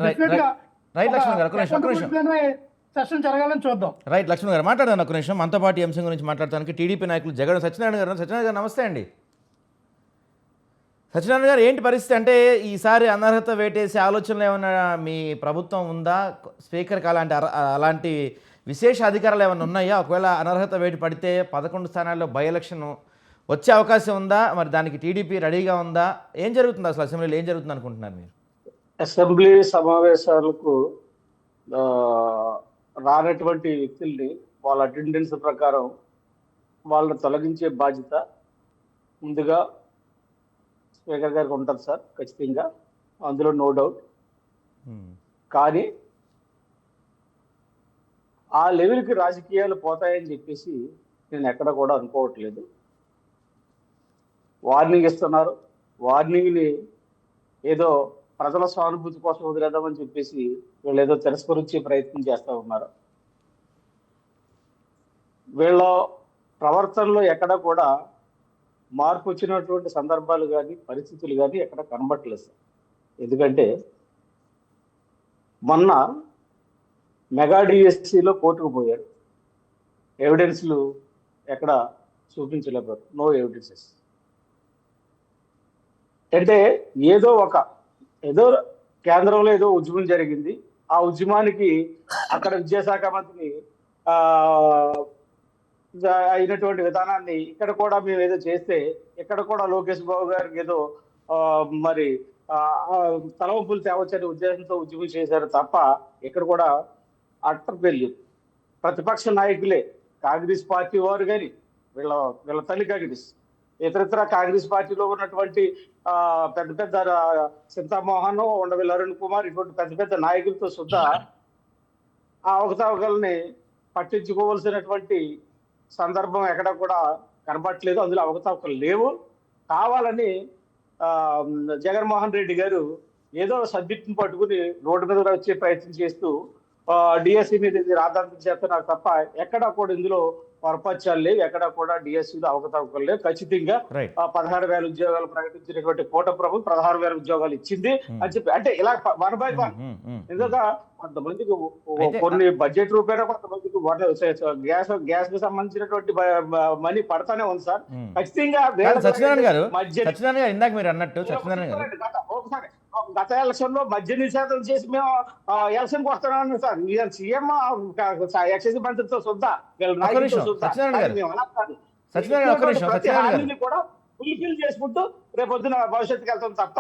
Right definite right గా right ఒక లక్ష్మణ్ గారు, ఒక నిమిషం, ఒక నిమిషం. అకౌంటబిలిటీలోనే సెషన్ జరగాలని చూద్దాం. రైట్ లక్ష్మణ్ గారు మాట్లాడదాం ఒక నిమిషం. మనతో పాటు ఈ అంశం గురించి మాట్లాడడానికి టీడీపీ నాయకులు జగన్ సత్యనారాయణ గారు. సత్యనారాయణ గారు నమస్తే అండి. సత్యనారాయణ గారు, ఏంటి పరిస్థితి? అంటే ఈసారి అనర్హత వేటేసే ఆలోచనలు ఏమైనా మీ ప్రభుత్వం ఉందా? స్పీకర్కి అలాంటి విశేష అధికారాలు ఏమైనా ఉన్నాయా? ఒకవేళ అనర్హత వేటు పడితే 11 స్థానాల్లో బై ఎలక్షన్ వచ్చే అవకాశం ఉందా? మరి దానికి టీడీపీ రెడీగా ఉందా? ఏం జరుగుతుంది అసలు అసెంబ్లీలో? ఏం జరుగుతుంది అనుకుంటున్నారు మీరు? అసెంబ్లీ సమావేశాలకు ఆ, రానటువంటి వ్యక్తుల్ని వాళ్ళ అటెండెన్స్ ప్రకారం వాళ్ళని తొలగించే బాధ్యత ముందుగా స్పీకర్ గారికి ఉంటుంది సార్, ఖచ్చితంగా, అందులో నో డౌట్. కానీ ఆ లెవెల్కి రాజకీయాలు పోతాయని చెప్పేసి నేను ఎక్కడ కూడా అనుకోవట్లేదు. వార్నింగ్ ఇస్తున్నారు. వార్నింగ్ని ఏదో ప్రజల సానుభూతి కోసం వదిలేద్దామని చెప్పేసి వీళ్ళు ఏదో తిరస్కరించే ప్రయత్నం చేస్తూ ఉన్నారు. వీళ్ళ ప్రవర్తనలో ఎక్కడ కూడా మార్పు వచ్చినటువంటి సందర్భాలు కానీ పరిస్థితులు కానీ ఎక్కడ కనబట్టలేదు సార్. ఎందుకంటే మొన్న మెగా డిఎస్సిలో కోర్టుకు పోయారు. ఎవిడెన్స్లు ఎక్కడ చూపించలేకపోయారు. No evidences. అంటే ఏదో కేంద్రంలో ఏదో ఉద్యమం జరిగింది. ఆ ఉద్యమానికి అక్కడ విద్యాశాఖ మంత్రి అయినటువంటి విధానాన్ని ఇక్కడ కూడా మేము ఏదో చేస్తే ఇక్కడ కూడా లోకేష్ బాబు గారికి ఏదో మరి తలవంపులు తేవచ్చని ఉద్దేశంతో ఉద్యమం చేశారు తప్ప ఇక్కడ కూడా అట్టర్ ఫెయిల్యూర్. ప్రతిపక్ష నాయకులే, కాంగ్రెస్ పార్టీ వారు కానీ వీళ్ళ తల్లి కాంగ్రెస్, ఇతరత్ర కాంగ్రెస్ పార్టీలో ఉన్నటువంటి పెద్ద పెద్ద చింతామోహన్, ఉండవల్లి అరుణ్ కుమార్, ఇటువంటి పెద్ద పెద్ద నాయకులతో సుద్ధా ఆ అవకతవకల్ని పట్టించుకోవాల్సినటువంటి సందర్భం ఎక్కడ కూడా కనబట్టలేదు. అందులో అవకతవకలు లేవు. కావాలని జగన్మోహన్ రెడ్డి గారు ఏదో సబ్జెక్ట్ని పట్టుకుని రోడ్డు మీద వచ్చే ప్రయత్నం చేస్తూ డిఎస్సి మీద రాద్ధాంతం చేస్తున్నారు తప్ప ఎక్కడ కూడా ఇందులో పొరపచ్చాలు లేవు. ఎక్కడ కూడా డిఎస్సిలో అవకతవకలు లేవు. ఖచ్చితంగా 16,000 ఉద్యోగాలు ప్రకటించినటువంటి కూటమి ప్రభుత్వం 16,000 ఉద్యోగాలు ఇచ్చింది అని చెప్పి, అంటే ఇలా 1 by 1 ఎందుకంటే కొంతమందికి కొన్ని బడ్జెట్ రూపేణ, కొంతమందికి గ్యాస్ కి సంబంధించినటువంటి మనీ పడతానే ఉంది సార్. ఖచ్చితంగా సత్యనారాయణ గారు, ఇందాక మీరు అన్నట్టు సత్యనారాయణ గారు, గత ఎలక్షన్ లో మద్య నిషేధం చేసి మేము ఎలక్షన్ కి వస్తున్నాం సార్. సీఎం ఎక్సైజ్ మంత్రితో సుద్దా కూడా ఫుల్ఫిల్ చేసుకుంటూ రేపొద్దున భవిష్యత్తుకి వెళ్తాం తప్ప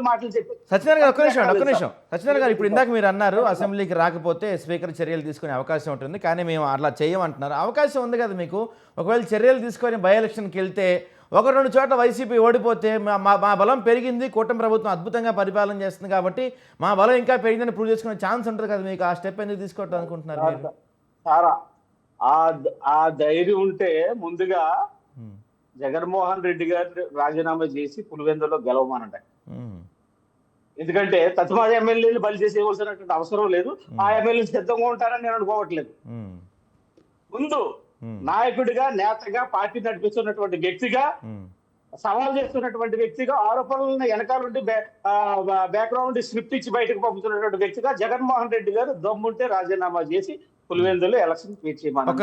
మాటలు చెప్పి. సత్యనారాయణ గారు, ఇప్పుడు ఇందాక మీరు అన్నారు అసెంబ్లీకి రాకపోతే స్పీకర్ చర్యలు తీసుకునే అవకాశం ఉంటుంది, కానీ మేము అట్లా చేయమంటున్నారు. అవకాశం ఉంది కదా మీకు. ఒకవేళ చర్యలు తీసుకొని బై ఎలక్షన్కి వెళ్తే 1-2 చోట్ల వైసీపీ ఓడిపోతే మా బలం పెరిగింది, కూటమి ప్రభుత్వం అద్భుతంగా పరిపాలన చేస్తుంది కాబట్టి మా బలం ఇంకా పెరిగిందని ప్రూవ్ చేసుకునే ఛాన్స్ ఉంటుంది కదా మీకు. ఆ స్టెప్ ఎందుకు తీసుకోవటం అనుకుంటున్నారు? ఆ ధైర్యం ఉంటే ముందుగా జగన్మోహన్ రెడ్డి గారు రాజీనామా చేసి పులివెందులో గెలవమానంట. ఎందుకంటే తత్మాజ ఎమ్మెల్యేలు బలి చేసేవలసినటువంటి అవసరం లేదు. ఆ ఎమ్మెల్యేలు సిద్ధంగా ఉంటారని నేను అనుకోవట్లేదు. ముందు నాయకుడిగా, నేతగా, పార్టీ నడిపిస్తున్నటువంటి వ్యక్తిగా, సవాల్ చేస్తున్నటువంటి వ్యక్తిగా, ఆరోపణలను వెనకాలండి బ్యాక్గ్రౌండ్ స్క్రిప్ట్ ఇచ్చి బయటకు పంపుతున్నటువంటి వ్యక్తిగా జగన్మోహన్ రెడ్డి గారు దమ్ముంటే రాజీనామా చేసి పులివెందులో ఎలక్షన్ ఫేస్ చేయమన్నారు.